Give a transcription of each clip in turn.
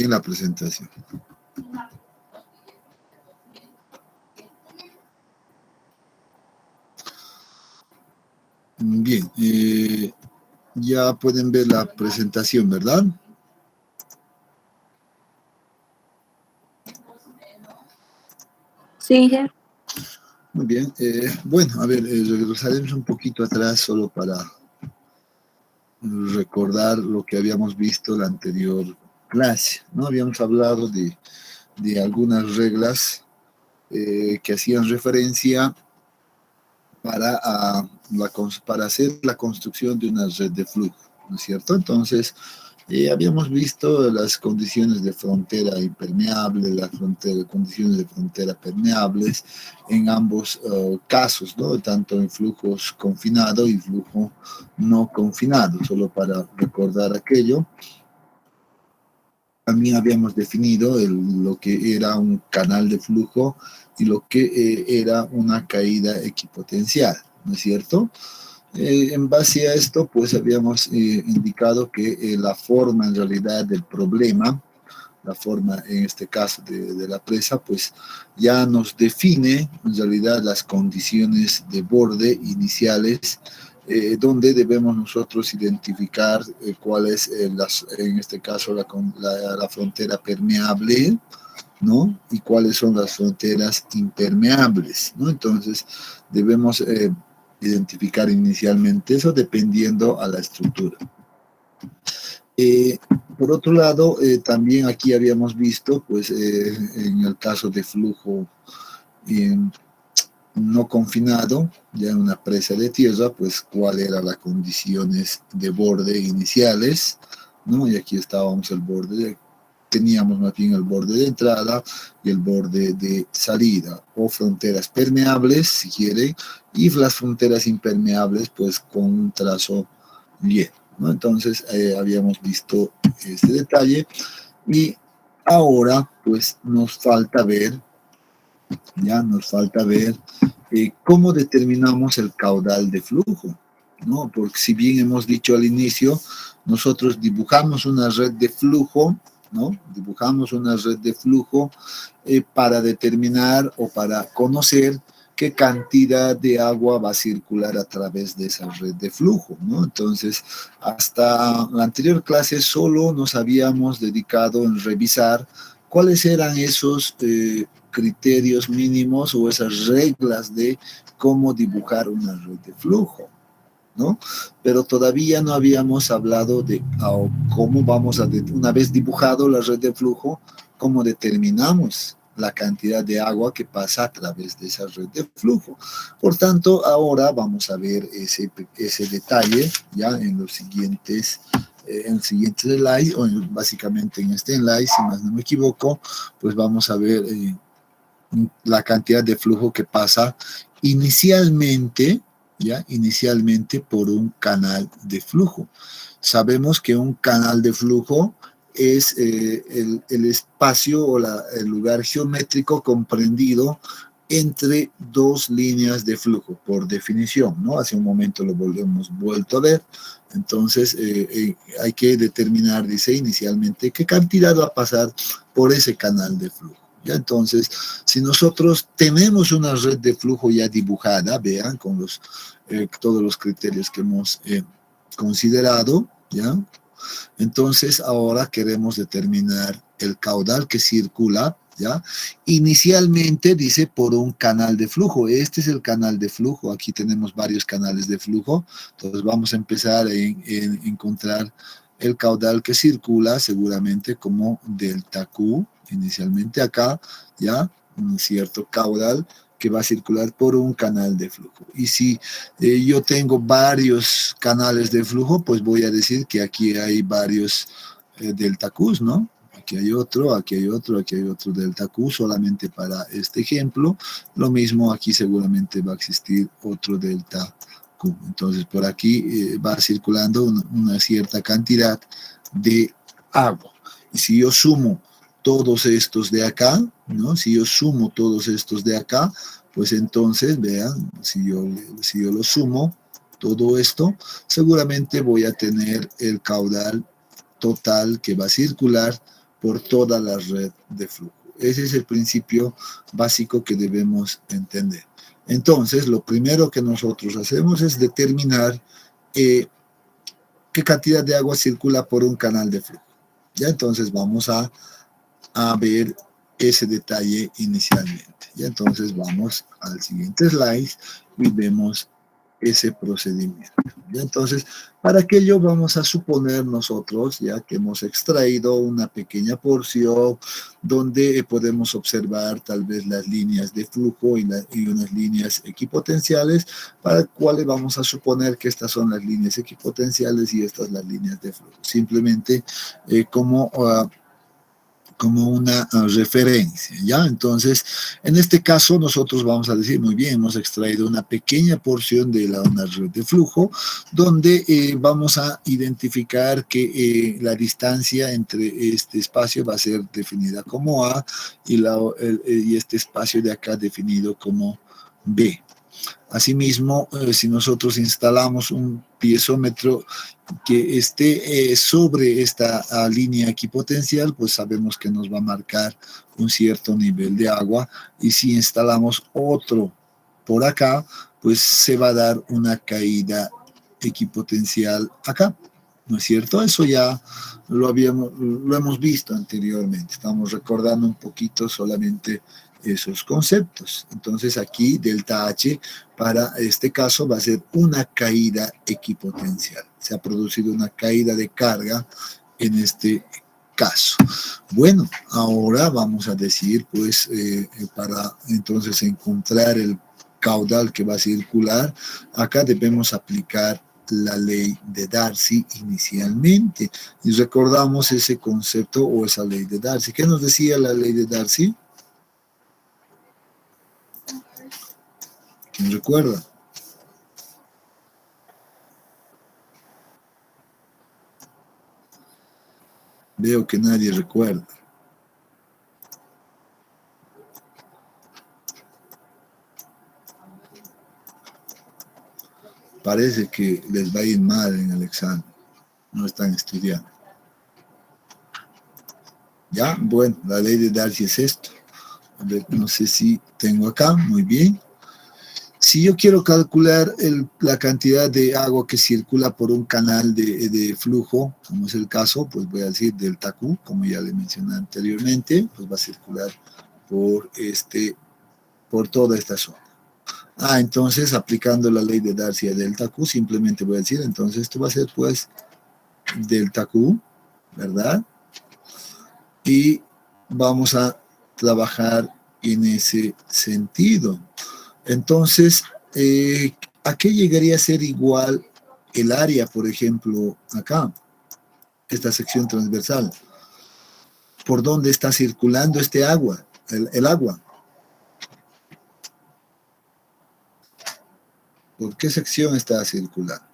en la presentación. Bien, ya pueden ver la presentación, ¿verdad? Sí. Muy bien. Bueno, a ver, regresaremos un poquito atrás solo para recordar lo que habíamos visto en la anterior clase, ¿no? Habíamos hablado de algunas reglas que hacían referencia para hacer la construcción de una red de flujo, ¿no es cierto? Entonces, habíamos visto las condiciones de frontera impermeable, condiciones de frontera permeables en ambos casos, ¿no? Tanto en flujos confinado y flujo no confinado, solo para recordar aquello. También habíamos definido lo que era un canal de flujo y lo que era una caída equipotencial, ¿no es cierto? En base a esto, pues habíamos indicado que la forma en realidad del problema, la forma en este caso de la presa, pues ya nos define en realidad las condiciones de borde iniciales, donde debemos nosotros identificar cuál es, en este caso, la frontera permeable, ¿no? Y cuáles son las fronteras impermeables, ¿no? Entonces, debemos identificar inicialmente eso dependiendo a la estructura. Por otro lado, también aquí habíamos visto, pues, en el caso de flujo no confinado, ya en una presa de tierra, pues, cuáles eran las condiciones de borde iniciales, ¿no? Y aquí estábamos teníamos más bien el borde de entrada y el borde de salida, o fronteras permeables, si quieren, y las fronteras impermeables, pues, con un trazo lleno, ¿no? Entonces, habíamos visto este detalle, y ahora, pues, nos falta ver cómo determinamos el caudal de flujo, ¿no? Porque si bien hemos dicho al inicio, nosotros dibujamos una red de flujo, ¿no? Dibujamos una red de flujo para determinar o para conocer qué cantidad de agua va a circular a través de esa red de flujo, ¿no? Entonces, hasta la anterior clase solo nos habíamos dedicado en revisar cuáles eran esos criterios mínimos o esas reglas de cómo dibujar una red de flujo, ¿no? Pero todavía no habíamos hablado de cómo vamos una vez dibujado la red de flujo, cómo determinamos la cantidad de agua que pasa a través de esa red de flujo. Por tanto, ahora vamos a ver ese detalle ya en los siguientes en el siguiente slide, o básicamente en este slide, si más no me equivoco, pues vamos a ver la cantidad de flujo que pasa inicialmente por un canal de flujo. Sabemos que un canal de flujo es el espacio o el lugar geométrico comprendido entre dos líneas de flujo, por definición, ¿no? Hace un momento lo hemos vuelto a ver. Entonces, hay que determinar, dice inicialmente, qué cantidad va a pasar por ese canal de flujo. ¿Ya? Entonces, si nosotros tenemos una red de flujo ya dibujada, vean, con todos los criterios que hemos considerado, ¿ya? Entonces, ahora queremos determinar el caudal que circula, ¿ya? Inicialmente dice por un canal de flujo. Este es el canal de flujo. Aquí tenemos varios canales de flujo. Entonces, vamos a empezar en encontrar el caudal que circula seguramente como delta Q, inicialmente acá, ¿ya? Un cierto caudal que va a circular por un canal de flujo. Y si yo tengo varios canales de flujo, pues voy a decir que aquí hay varios delta Qs, ¿no? Aquí hay otro, aquí hay otro, aquí hay otro delta Q solamente para este ejemplo. Lo mismo aquí seguramente va a existir otro delta Q. Entonces por aquí va circulando una cierta cantidad de agua. Y si yo sumo todos estos de acá, ¿no? Si yo sumo todos estos de acá, pues entonces, vean, si yo lo sumo, todo esto, seguramente voy a tener el caudal total que va a circular por toda la red de flujo. Ese es el principio básico que debemos entender. Entonces, lo primero que nosotros hacemos es determinar qué cantidad de agua circula por un canal de flujo. Ya, entonces vamos a ver ese detalle inicialmente. Ya, entonces vamos al siguiente slide y vemos ese procedimiento. ¿Ya? Entonces, para aquello vamos a suponer nosotros, ya que hemos extraído una pequeña porción donde podemos observar tal vez las líneas de flujo y unas líneas equipotenciales, para las cuales vamos a suponer que estas son las líneas equipotenciales y estas las líneas de flujo. Simplemente como una referencia, ¿ya? Entonces, en este caso, nosotros vamos a decir, muy bien, hemos extraído una pequeña porción de una red de flujo, donde vamos a identificar que la distancia entre este espacio va a ser definida como A y este espacio de acá definido como B. Asimismo, si nosotros instalamos un piezómetro que esté sobre esta línea equipotencial, pues sabemos que nos va a marcar un cierto nivel de agua, y si instalamos otro por acá, pues se va a dar una caída equipotencial acá, ¿no es cierto? Eso ya lo hemos visto anteriormente, estamos recordando un poquito solamente esos conceptos. Entonces aquí delta H para este caso va a ser una caída equipotencial. Se ha producido una caída de carga en este caso. Bueno, ahora vamos a decir, pues, para entonces encontrar el caudal que va a circular, acá debemos aplicar la ley de Darcy inicialmente. Y recordamos ese concepto o esa ley de Darcy. ¿Qué nos decía la ley de Darcy? ¿Quién recuerda? Veo que nadie recuerda. Parece que les va a ir mal en el examen. No están estudiando. ¿Ya? Bueno, la ley de Darcy es esto. A ver, no sé si tengo acá. Muy bien. Si yo quiero calcular la cantidad de agua que circula por un canal de flujo, como es el caso, pues voy a decir delta Q, como ya le mencioné anteriormente, pues va a circular por toda esta zona. Entonces, aplicando la ley de Darcy a delta Q, simplemente voy a decir, entonces esto va a ser pues delta Q, ¿verdad? Y vamos a trabajar en ese sentido. Entonces, ¿a qué llegaría a ser igual el área, por ejemplo, acá, esta sección transversal? ¿Por dónde está circulando este agua, el agua? ¿Por qué sección está circulando?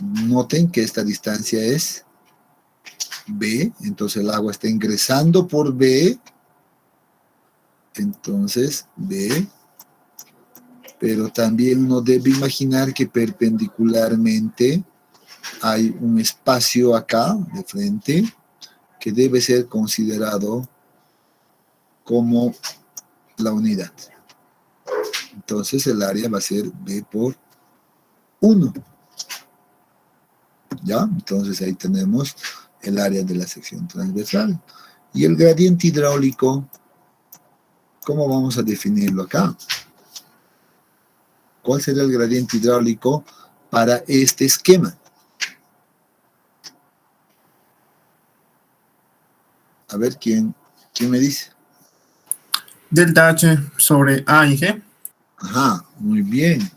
Noten que esta distancia es B, entonces el agua está ingresando por B, entonces B, pero también uno debe imaginar que perpendicularmente hay un espacio acá de frente que debe ser considerado como la unidad. Entonces el área va a ser B por 1. ¿Ya? Entonces ahí tenemos el área de la sección transversal. Y el gradiente hidráulico, ¿cómo vamos a definirlo acá? ¿Cuál sería el gradiente hidráulico para este esquema? A ver, ¿quién me dice? Delta H sobre A y G. Ajá, muy bien.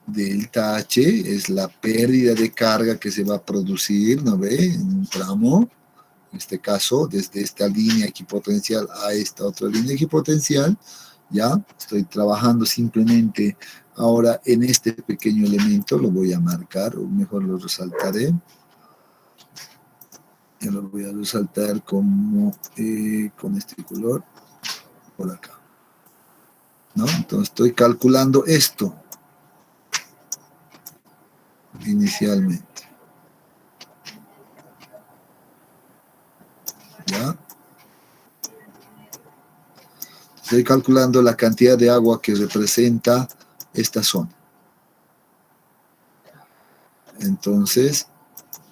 Delta H es la pérdida de carga que se va a producir, ¿no ve? En un tramo, en este caso, desde esta línea equipotencial a esta otra línea equipotencial, ¿ya? Estoy trabajando simplemente ahora en este pequeño elemento, lo voy a marcar, o mejor lo resaltaré. Yo lo voy a resaltar como con este color, por acá, ¿no? Entonces estoy calculando esto. inicialmente. ¿Ya? Estoy calculando la cantidad de agua que representa esta zona. Entonces,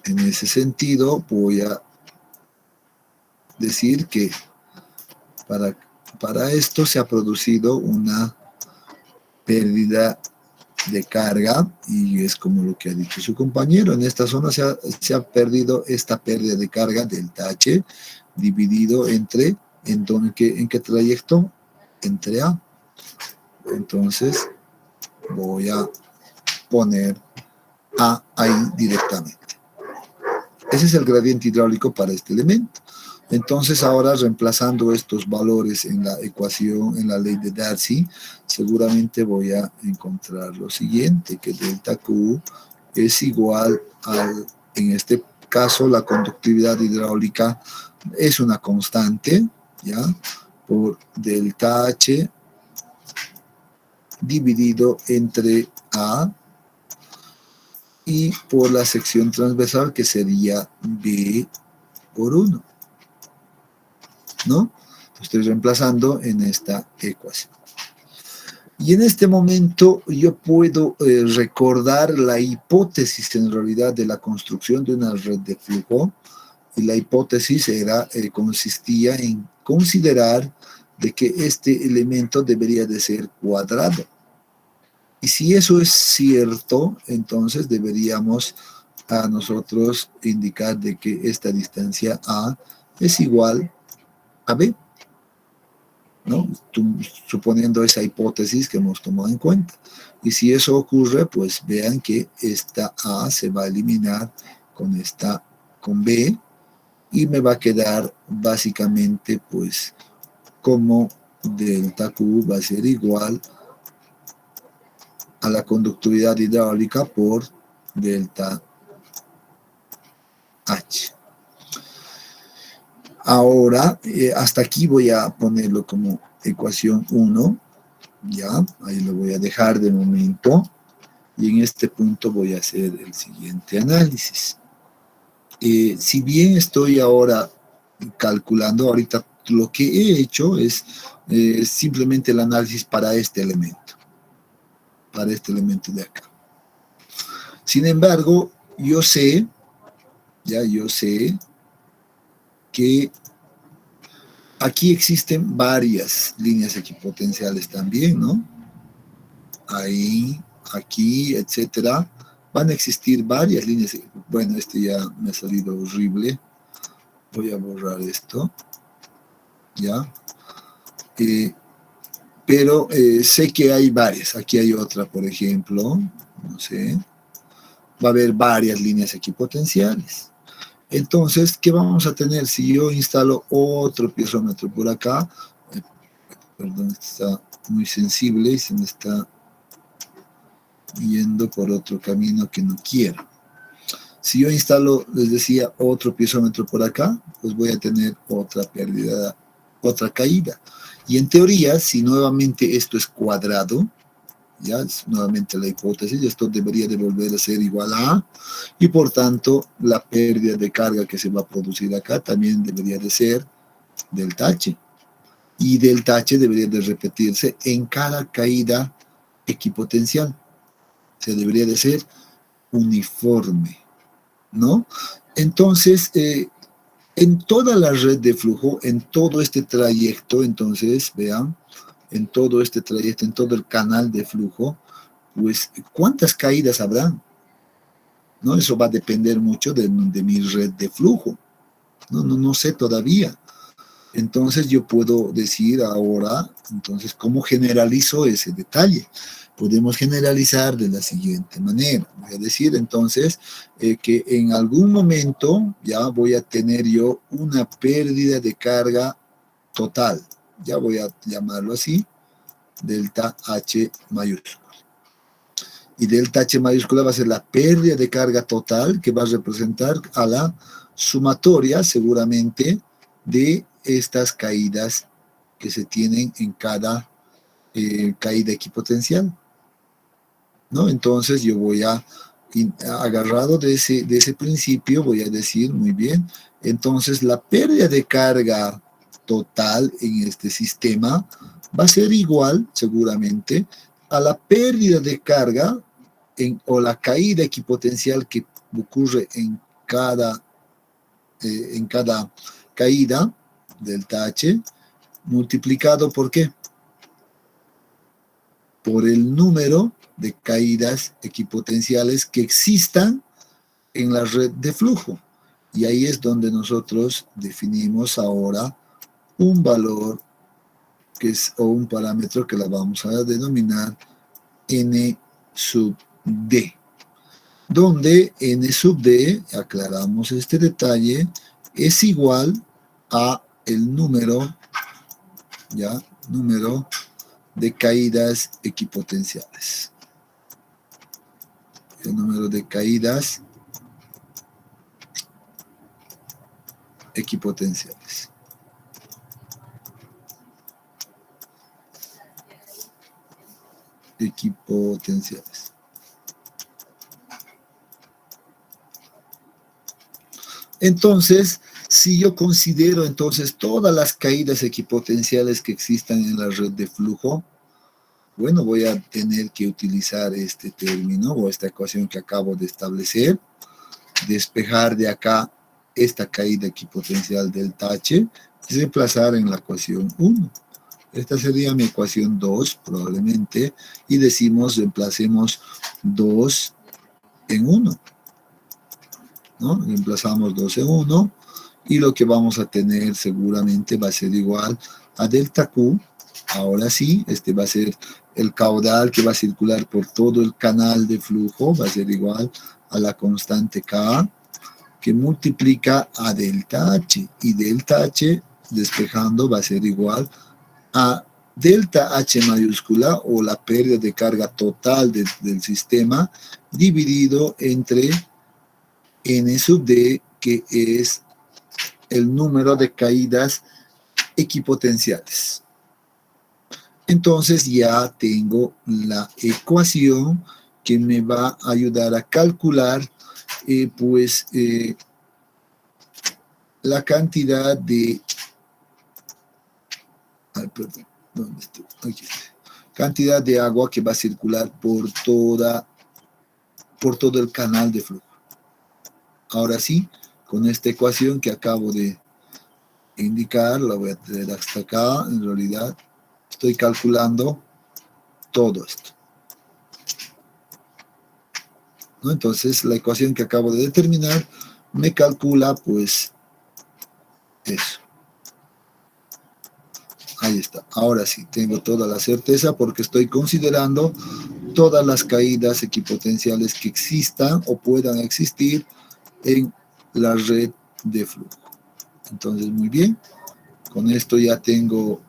en ese sentido, voy a decir que para esto se ha producido una pérdida de carga, y es como lo que ha dicho su compañero. En esta zona se ha perdido esta pérdida de carga, delta H, dividido ¿en qué trayecto? Entre A. Entonces, voy a poner A ahí directamente. Ese es el gradiente hidráulico para este elemento. Entonces, ahora reemplazando estos valores en la ecuación, en la ley de Darcy, seguramente voy a encontrar lo siguiente, que delta Q es igual en este caso, la conductividad hidráulica es una constante, ¿ya? Por delta H dividido entre A y por la sección transversal, que sería B por 1. ¿No? Estoy reemplazando en esta ecuación. Y en este momento yo puedo recordar la hipótesis en realidad de la construcción de una red de flujo, y la hipótesis consistía en considerar de que este elemento debería de ser cuadrado. Y si eso es cierto, entonces deberíamos a nosotros indicar de que esta distancia A es igual a B, ¿no? Suponiendo esa hipótesis que hemos tomado en cuenta. Y si eso ocurre, pues vean que esta A se va a eliminar con B, y me va a quedar básicamente pues como delta Q va a ser igual a la conductividad hidráulica por delta H. Ahora, hasta aquí voy a ponerlo como ecuación 1, ya, ahí lo voy a dejar de momento, y en este punto voy a hacer el siguiente análisis. Si bien estoy ahora calculando, ahorita lo que he hecho es simplemente el análisis para este elemento de acá. Sin embargo, yo sé que aquí existen varias líneas equipotenciales también, ¿no? Ahí, aquí, etcétera. Van a existir varias líneas. Bueno, este ya me ha salido horrible. Voy a borrar esto. ¿Ya? Pero sé que hay varias. Aquí hay otra, por ejemplo. No sé. Va a haber varias líneas equipotenciales. Entonces, ¿qué vamos a tener? Si yo instalo otro piezómetro por acá, perdón, está muy sensible y se me está yendo por otro camino que no quiero. Si yo instalo, les decía, otro piezómetro por acá, pues voy a tener otra pérdida, otra caída. Y en teoría, si nuevamente esto es cuadrado, ya es nuevamente la hipótesis, esto debería de volver a ser igual a A, y por tanto la pérdida de carga que se va a producir acá también debería de ser delta H, y delta H debería de repetirse en cada caída equipotencial, o sea, debería de ser uniforme, ¿no? Entonces, en toda la red de flujo, en todo este trayecto, entonces, vean, en todo este trayecto, en todo el canal de flujo, pues, ¿cuántas caídas habrán? ¿No? Eso va a depender mucho de mi red de flujo. No sé todavía. Entonces yo puedo decir ahora, entonces, ¿cómo generalizo ese detalle? Podemos generalizar de la siguiente manera. Voy a decir entonces que en algún momento ya voy a tener yo una pérdida de carga total. Ya voy a llamarlo así, delta H mayúscula. Y delta H mayúscula va a ser la pérdida de carga total, que va a representar a la sumatoria seguramente de estas caídas que se tienen en cada caída equipotencial, ¿no? Entonces yo voy a Y agarrado de ese principio, voy a decir, muy bien, entonces la pérdida de carga total en este sistema va a ser igual, seguramente, a la pérdida de carga o la caída equipotencial que ocurre en cada caída, delta H, multiplicado ¿por qué? Por el número de caídas equipotenciales que existan en la red de flujo. Y ahí es donde nosotros definimos ahora un valor o un parámetro que la vamos a denominar N sub D, donde N sub D, aclaramos este detalle, es igual a el número de caídas equipotenciales. El número de caídas equipotenciales. Entonces, si yo considero entonces todas las caídas equipotenciales que existan en la red de flujo, bueno, voy a tener que utilizar este término o esta ecuación que acabo de establecer, despejar de acá esta caída equipotencial delta H y reemplazar en la ecuación 1. Esta sería mi ecuación 2, probablemente, y decimos, reemplacemos 2 en 1, ¿no? Reemplazamos 2 en 1, y lo que vamos a tener seguramente va a ser igual a delta Q. Ahora sí, este va a ser el caudal que va a circular por todo el canal de flujo, va a ser igual a la constante K, que multiplica a delta H, y delta H, despejando, va a ser igual a delta H mayúscula, o la pérdida de carga total del sistema, dividido entre N sub D, que es el número de caídas equipotenciales. Entonces ya tengo la ecuación que me va a ayudar a calcular la cantidad de cantidad de agua que va a circular por todo el canal de flujo. Ahora sí, con esta ecuación que acabo de indicar, la voy a traer hasta acá. En realidad estoy calculando todo esto, ¿no? Entonces la ecuación que acabo de determinar me calcula pues eso. Ahí está. Ahora sí, tengo toda la certeza porque estoy considerando todas las caídas equipotenciales que existan o puedan existir en la red de flujo. Entonces, muy bien. Con esto ya tengo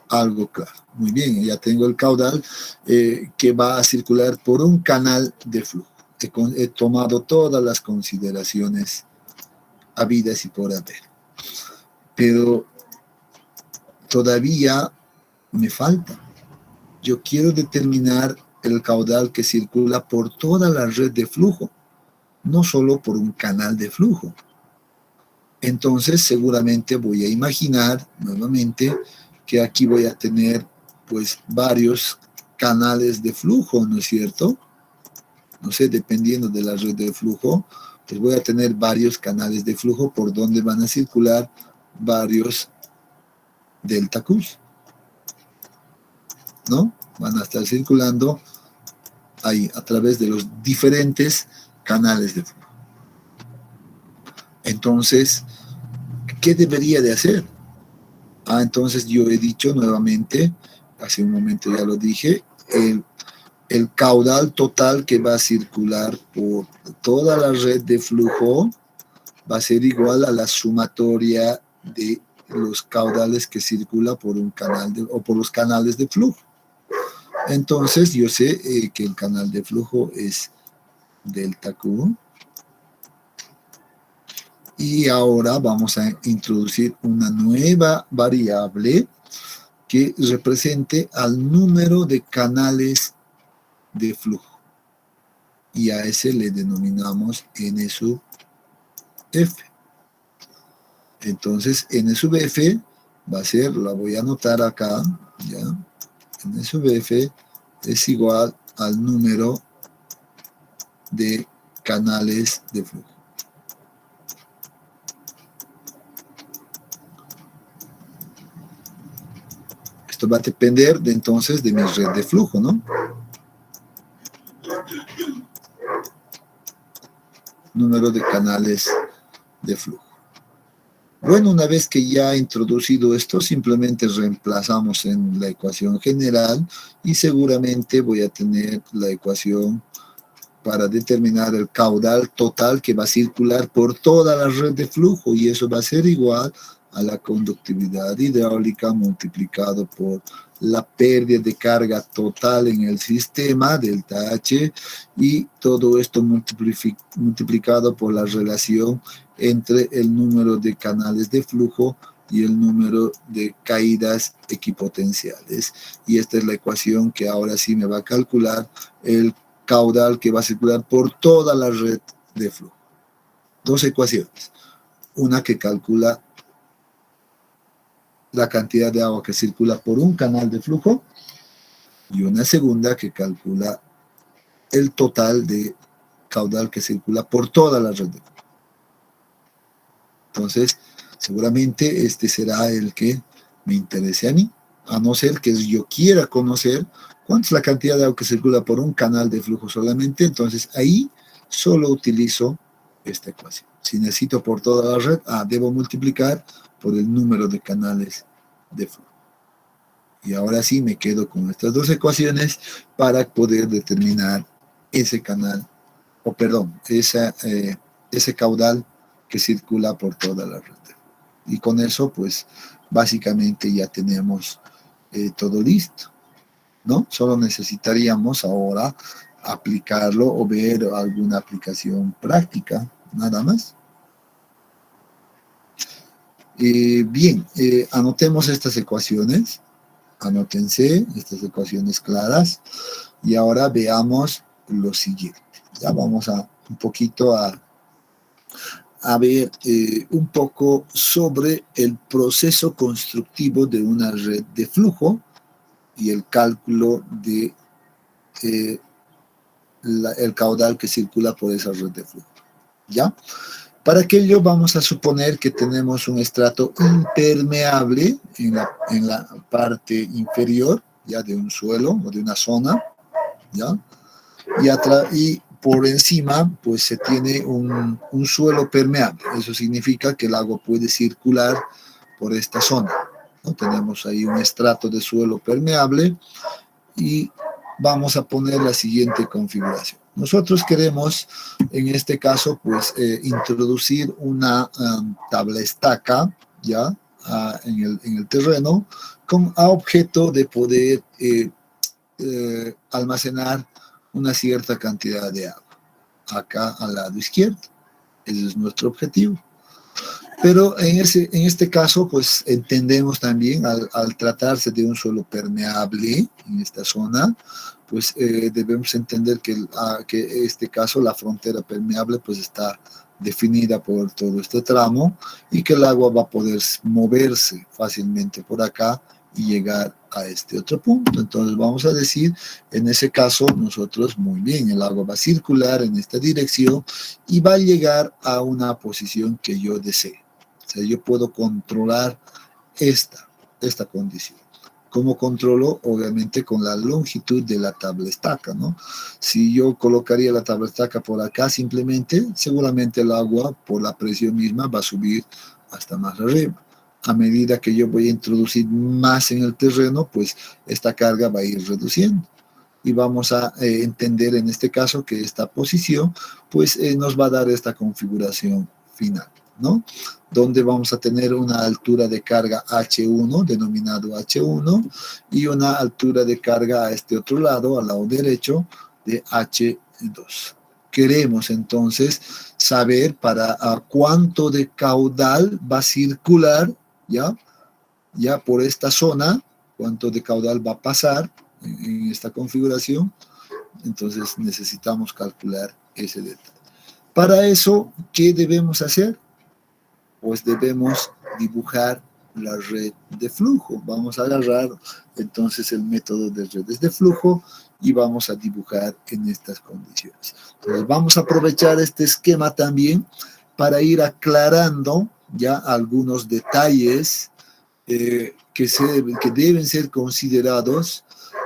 algo claro. Muy bien, ya tengo el caudal que va a circular por un canal de flujo. He tomado todas las consideraciones habidas y por haber. Pero todavía me falta. Yo quiero determinar el caudal que circula por toda la red de flujo, no solo por un canal de flujo. Entonces, seguramente voy a imaginar nuevamente que aquí voy a tener pues varios canales de flujo, ¿no es cierto? No sé, dependiendo de la red de flujo, pues voy a tener varios canales de flujo por donde van a circular varios delta Qs, ¿no? Van a estar circulando ahí a través de los diferentes canales de flujo. Entonces, ¿qué debería de hacer? Entonces yo he dicho nuevamente, hace un momento ya lo dije, el caudal total que va a circular por toda la red de flujo va a ser igual a la sumatoria de los caudales que circula por un canal o por los canales de flujo. Entonces yo sé que el canal de flujo es delta Q. Y ahora vamos a introducir una nueva variable que represente al número de canales de flujo. y a ese le denominamos N sub F. Entonces, N sub F va a ser, la voy a anotar acá, ¿ya? N sub F es igual al número de canales de flujo. Esto va a depender de, entonces de mi red de flujo, ¿no? Número de canales de flujo. Bueno, una vez que ya he introducido esto, simplemente reemplazamos en la ecuación general y seguramente voy a tener la ecuación para determinar el caudal total que va a circular por toda la red de flujo, y eso va a ser igual a la conductividad hidráulica multiplicado por la pérdida de carga total en el sistema, delta H, y todo esto multiplicado por la relación entre el número de canales de flujo y el número de caídas equipotenciales. Y esta es la ecuación que ahora sí me va a calcular el caudal que va a circular por toda la red de flujo. Dos ecuaciones. Una que calcula la cantidad de agua que circula por un canal de flujo y una segunda que calcula el total de caudal que circula por toda la red de flujo. Entonces, seguramente este será el que me interese a mí, a no ser que yo quiera conocer cuánta es la cantidad de agua que circula por un canal de flujo solamente. Entonces, ahí solo utilizo esta ecuación. Si necesito por toda la red, debo multiplicar por el número de canales de flujo. Y ahora sí me quedo con estas dos ecuaciones para poder determinar ese canal, o perdón, ese caudal que circula por toda la red. Y con eso, pues, básicamente ya tenemos todo listo, ¿no? Solo necesitaríamos ahora aplicarlo o ver alguna aplicación práctica, nada más. Bien, anotemos estas ecuaciones, anótense estas ecuaciones claras, y ahora veamos lo siguiente. Ya vamos a un poquito a ver un poco sobre el proceso constructivo de una red de flujo y el cálculo de el caudal que circula por esa red de flujo. ¿Ya? Para aquello vamos a suponer que tenemos un estrato impermeable en la parte inferior, ya, de un suelo o de una zona, ¿ya? Y por encima, pues se tiene un suelo permeable. Eso significa que el agua puede circular por esta zona, ¿no? Tenemos ahí un estrato de suelo permeable y vamos a poner la siguiente configuración. Nosotros queremos, en este caso, pues introducir una tabla estaca, ¿ya? En el terreno, con a objeto de poder almacenar una cierta cantidad de agua. Acá al lado izquierdo. Ese es nuestro objetivo. Pero en este caso, pues entendemos también, al tratarse de un suelo permeable en esta zona, pues debemos entender que en este caso la frontera permeable pues está definida por todo este tramo y que el agua va a poder moverse fácilmente por acá y llegar a este otro punto. Entonces vamos a decir, en ese caso nosotros, muy bien, el agua va a circular en esta dirección y va a llegar a una posición que yo desee. O sea, yo puedo controlar esta condición. ¿Cómo controlo? Obviamente con la longitud de la tabla estaca, ¿no? Si yo colocaría la tabla estaca por acá simplemente, seguramente el agua por la presión misma va a subir hasta más arriba. A medida que yo voy a introducir más en el terreno, pues esta carga va a ir reduciendo. Y vamos a entender en este caso que esta posición pues nos va a dar esta configuración final, ¿no? Donde vamos a tener una altura de carga H1, denominado H1, y una altura de carga a este otro lado, al lado derecho, de H2. Queremos entonces saber para cuánto de caudal va a circular, ya por esta zona, cuánto de caudal va a pasar en esta configuración, Entonces necesitamos calcular ese detalle. Para eso, ¿qué debemos hacer? Pues debemos dibujar la red de flujo. Vamos a agarrar entonces el método de redes de flujo y vamos a dibujar en estas condiciones. Entonces vamos a aprovechar este esquema también para ir aclarando ya algunos detalles que deben ser considerados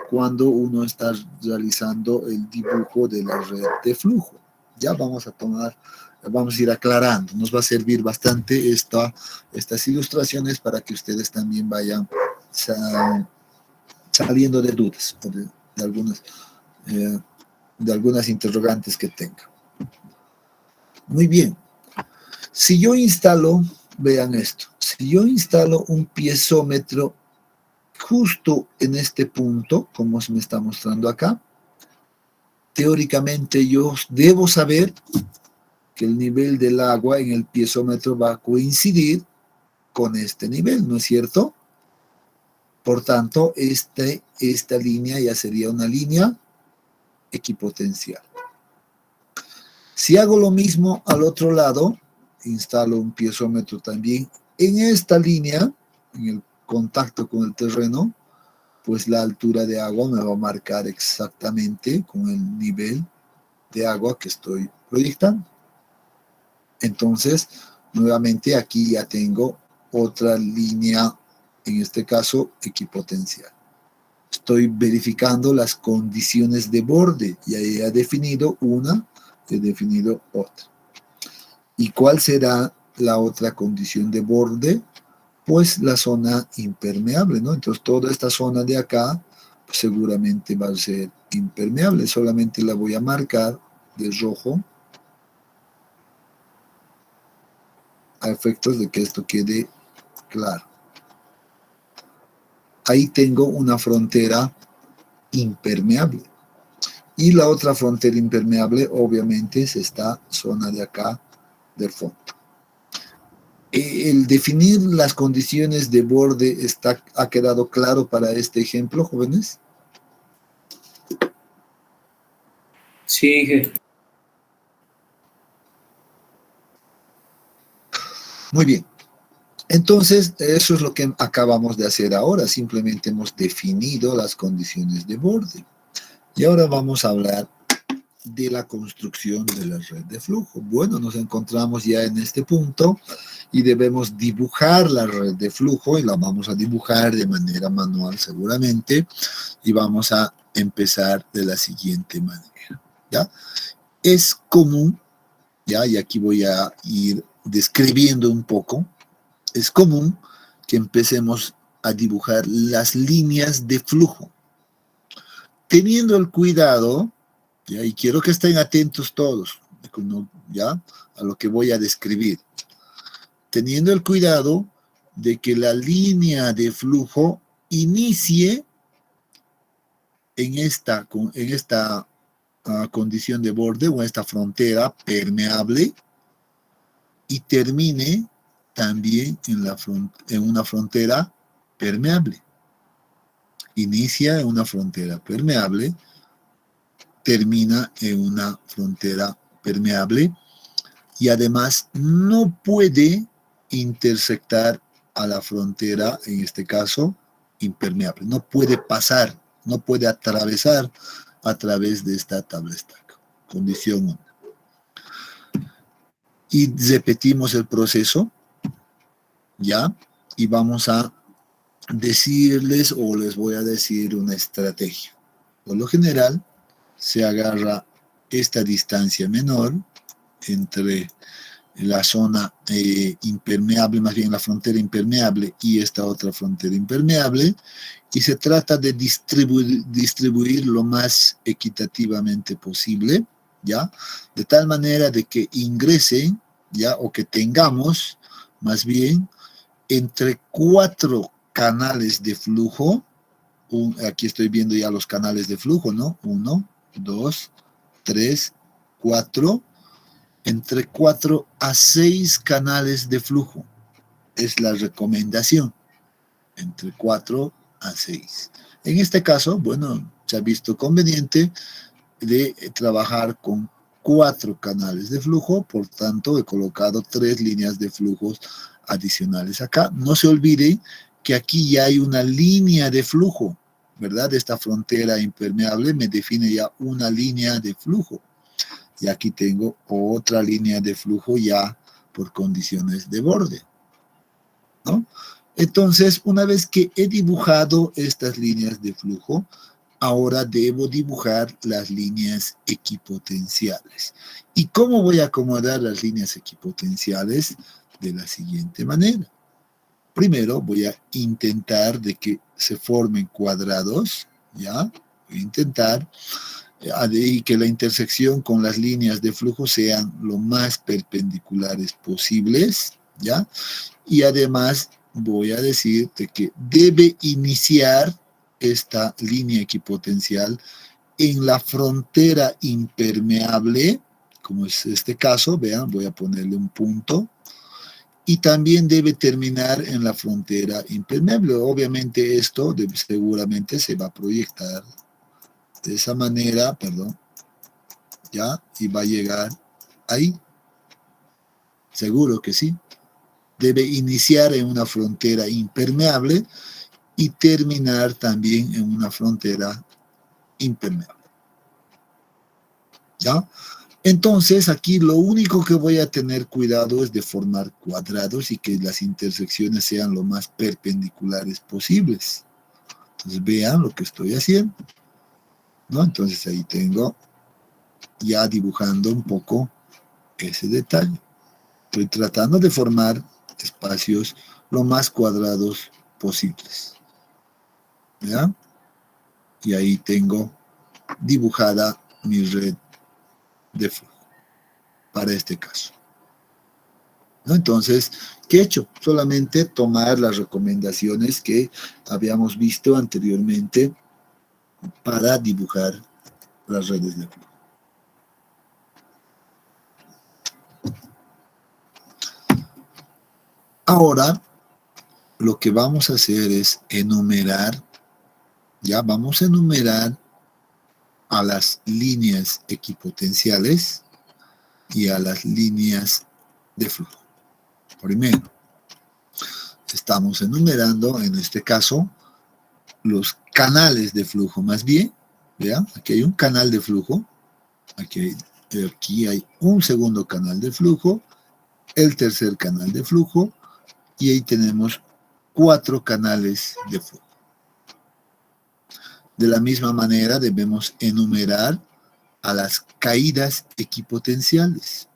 cuando uno está realizando el dibujo de la red de flujo. Ya vamos a ir aclarando. Nos va a servir bastante estas ilustraciones para que ustedes también vayan saliendo de dudas o eh, de algunas interrogantes que tengan. Muy bien. Si yo instalo, vean esto, si yo instalo un piezómetro justo en este punto, como se me está mostrando acá, teóricamente yo debo saber que el nivel del agua en el piezómetro va a coincidir con este nivel, ¿no es cierto? Por tanto, esta línea ya sería una línea equipotencial. Si hago lo mismo al otro lado, instalo un piezómetro también en esta línea, en el contacto con el terreno, pues la altura de agua me va a marcar exactamente con el nivel de agua que estoy proyectando. Entonces, nuevamente aquí ya tengo otra línea, en este caso equipotencial. Estoy verificando las condiciones de borde. Ya he definido una, he definido otra. ¿Y cuál será la otra condición de borde? Pues la zona impermeable, ¿no? Entonces toda esta zona de acá pues, seguramente va a ser impermeable. Solamente la voy a marcar de rojo a efectos de que esto quede claro. Ahí tengo una frontera impermeable. Y la otra frontera impermeable, obviamente, es esta zona de acá del fondo. El definir las condiciones de borde ha quedado claro para este ejemplo, jóvenes. Sí, Muy bien. Entonces, eso es lo que acabamos de hacer ahora. Simplemente hemos definido las condiciones de borde. Y ahora vamos a hablar de la construcción de la red de flujo. Bueno, nos encontramos ya en este punto y debemos dibujar la red de flujo y la vamos a dibujar de manera manual seguramente y vamos a empezar de la siguiente manera, ¿ya? Es común, ¿ya? Y aquí voy a ir describiendo un poco, es común que empecemos a dibujar las líneas de flujo, teniendo el cuidado, ¿ya? Y quiero que estén atentos todos, ¿ya? A lo que voy a describir. Teniendo el cuidado de que la línea de flujo inicie en esta condición de borde o esta frontera permeable y termine también en una frontera permeable. Inicia en una frontera permeable, termina en una frontera permeable y además no puede intersectar a la frontera, en este caso, impermeable. No puede pasar, no puede atravesar a través de esta tabla estaca. Condición 1. Y repetimos el proceso, ¿ya? Y vamos a decirles o les voy a decir una estrategia. Por lo general, se agarra esta distancia menor entre la zona impermeable, más bien la frontera impermeable y esta otra frontera impermeable, y se trata de distribuir lo más equitativamente posible, ¿ya? De tal manera de que ingresen, ¿ya? O que tengamos, más bien, entre 4 canales de flujo, aquí estoy viendo ya los canales de flujo, ¿no? 1, 2, 3, 4, entre 4 a 6 canales de flujo. Es la recomendación, entre 4 a 6. En este caso, bueno, se ha visto conveniente de trabajar con 4 canales de flujo, por tanto he colocado 3 líneas de flujos adicionales acá. No se olvide que aquí ya hay una línea de flujo, ¿verdad? Esta frontera impermeable me define ya una línea de flujo. Y aquí tengo otra línea de flujo ya por condiciones de borde, ¿no? Entonces, una vez que he dibujado estas líneas de flujo, ahora debo dibujar las líneas equipotenciales. ¿Y cómo voy a acomodar las líneas equipotenciales? De la siguiente manera. Primero voy a intentar de que se formen cuadrados, ¿ya? Voy a intentar y que la intersección con las líneas de flujo sean lo más perpendiculares posibles, ¿ya? Y además voy a decirte que debe iniciar esta línea equipotencial en la frontera impermeable, como es este caso, vean, voy a ponerle un punto, y también debe terminar en la frontera impermeable. Obviamente esto seguramente se va a proyectar de esa manera, perdón, ¿ya? Y va a llegar ahí. Seguro que sí. Debe iniciar en una frontera impermeable y terminar también en una frontera impermeable. ¿Ya? Entonces, aquí lo único que voy a tener cuidado es de formar cuadrados y que las intersecciones sean lo más perpendiculares posibles. Entonces, vean lo que estoy haciendo, ¿no? Entonces, ahí tengo ya dibujando un poco ese detalle. Estoy tratando de formar espacios lo más cuadrados posibles. ¿Ya? Y ahí tengo dibujada mi red de flujo para este caso, ¿no? Entonces, ¿qué he hecho? Solamente tomar las recomendaciones que habíamos visto anteriormente para dibujar las redes de flujo. Ahora, lo que vamos a hacer es enumerar, ya vamos a enumerar a las líneas equipotenciales y a las líneas de flujo. Primero, estamos enumerando, en este caso, los canales de flujo. Más bien, vean, aquí hay un canal de flujo, aquí hay un segundo canal de flujo, el tercer canal de flujo, y ahí tenemos 4 canales de flujo. De la misma manera, debemos enumerar a las caídas equipotenciales.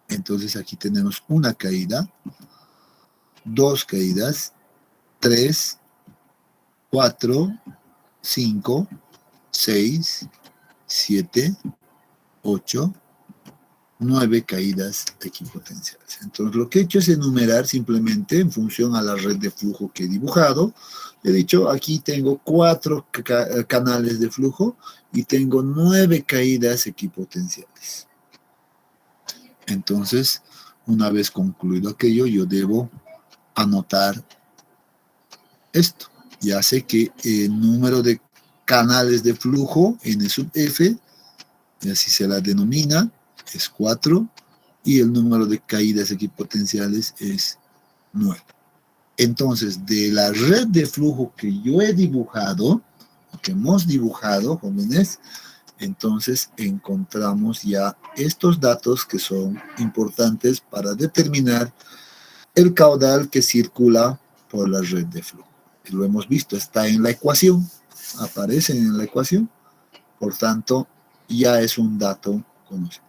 Entonces aquí tenemos una caída, 2 caídas, 3, 4, 5, 6, 7, 8, 9 caídas equipotenciales. Entonces lo que he hecho es enumerar simplemente en función a la red de flujo que he dibujado. He dicho, aquí tengo 4 canales de flujo y tengo 9 caídas equipotenciales. Entonces, una vez concluido aquello, yo debo anotar esto. Ya sé que el número de canales de flujo, N sub F, y así se la denomina, es 4, y el número de caídas equipotenciales es 9. Entonces, de la red de flujo que yo he dibujado, que hemos dibujado, jóvenes, entonces encontramos ya estos datos que son importantes para determinar el caudal que circula por la red de flujo. Y lo hemos visto, está en la ecuación, aparece en la ecuación, por tanto, ya es un dato conocido.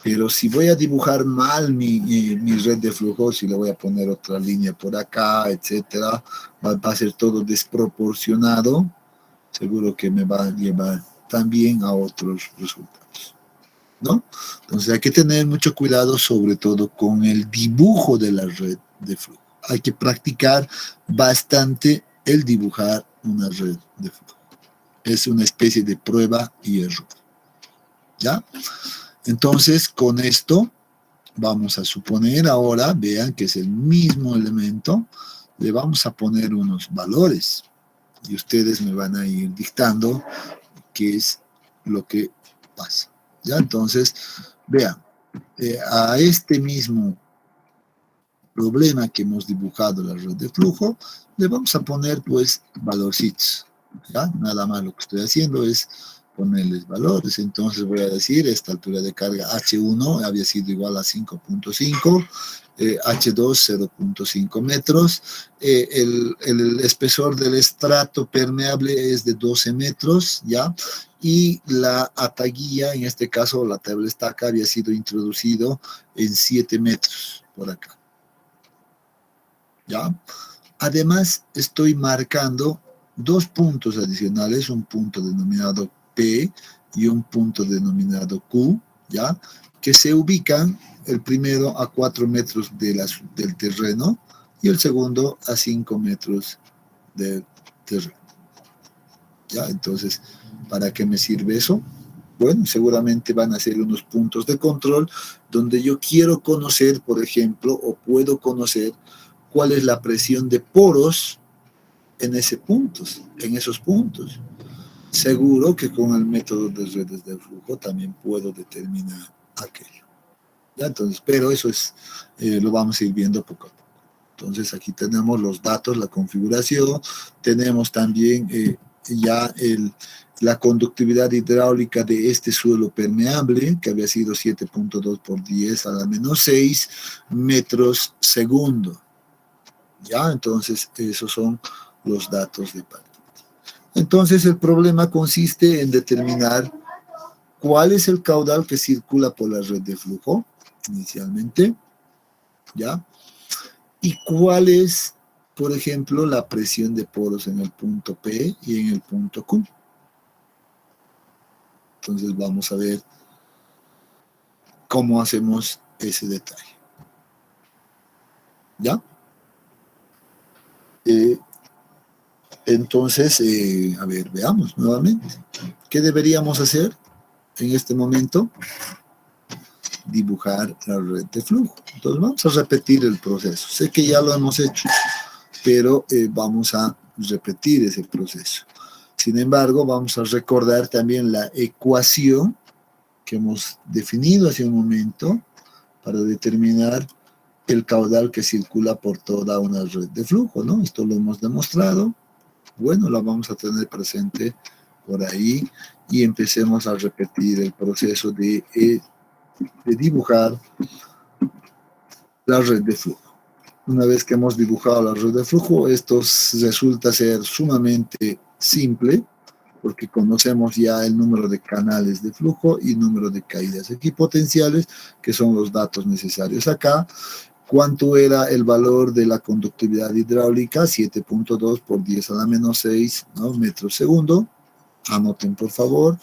Pero si voy a dibujar mal mi red de flujo, si le voy a poner otra línea por acá, etcétera, va a ser todo desproporcionado, seguro que me va a llevar también a otros resultados, ¿no? Entonces hay que tener mucho cuidado, sobre todo con el dibujo de la red de flujo. Hay que practicar bastante el dibujar una red de flujo. Es una especie de prueba y error, ¿ya? Entonces, con esto vamos a suponer ahora, vean que es el mismo elemento, le vamos a poner unos valores y ustedes me van a ir dictando qué es lo que pasa. ¿Ya? Entonces, vean, a este mismo problema que hemos dibujado la red de flujo, le vamos a poner pues valorcitos. ¿Ya? Nada más lo que estoy haciendo es ponerles valores. Entonces voy a decir, esta altura de carga H1 había sido igual a 5.5, H2 0.5 metros, el espesor del estrato permeable es de 12 metros, ¿ya? Y la ataguía, en este caso la tabla estaca, había sido introducido en 7 metros por acá, ¿ya? Además, estoy marcando dos puntos adicionales, un punto denominado P y un punto denominado Q, ¿ya? Que se ubican, el primero a 4 metros del terreno y el segundo a 5 metros del terreno, ¿ya? Entonces, ¿para qué me sirve eso? Bueno, seguramente van a ser unos puntos de control donde yo quiero conocer, por ejemplo, o puedo conocer cuál es la presión de poros en esos puntos. Seguro que con el método de redes de flujo también puedo determinar aquello. ¿Ya? Entonces, pero eso es, lo vamos a ir viendo poco a poco. Entonces, aquí tenemos los datos, la configuración, tenemos también ya la conductividad hidráulica de este suelo permeable, que había sido 7.2 por 10 a la menos 6 metros segundo. ¿Ya? Entonces, esos son los datos de partida. Entonces, el problema consiste en determinar cuál es el caudal que circula por la red de flujo, inicialmente, ¿ya? Y cuál es, por ejemplo, la presión de poros en el punto P y en el punto Q. Entonces, vamos a ver cómo hacemos ese detalle. ¿Ya? Entonces, a ver, veamos nuevamente. ¿Qué deberíamos hacer en este momento? Dibujar la red de flujo. Entonces, vamos a repetir el proceso. Sé que ya lo hemos hecho, pero vamos a repetir ese proceso. Sin embargo, vamos a recordar también la ecuación que hemos definido hace un momento para determinar el caudal que circula por toda una red de flujo, ¿no? Esto lo hemos demostrado. Bueno, la vamos a tener presente por ahí y empecemos a repetir el proceso de dibujar la red de flujo. Una vez que hemos dibujado la red de flujo, esto resulta ser sumamente simple porque conocemos ya el número de canales de flujo y número de caídas equipotenciales, que son los datos necesarios acá. ¿Cuánto era el valor de la conductividad hidráulica? 7.2 por 10 a la menos 6, ¿no? Metros segundo. Anoten, por favor.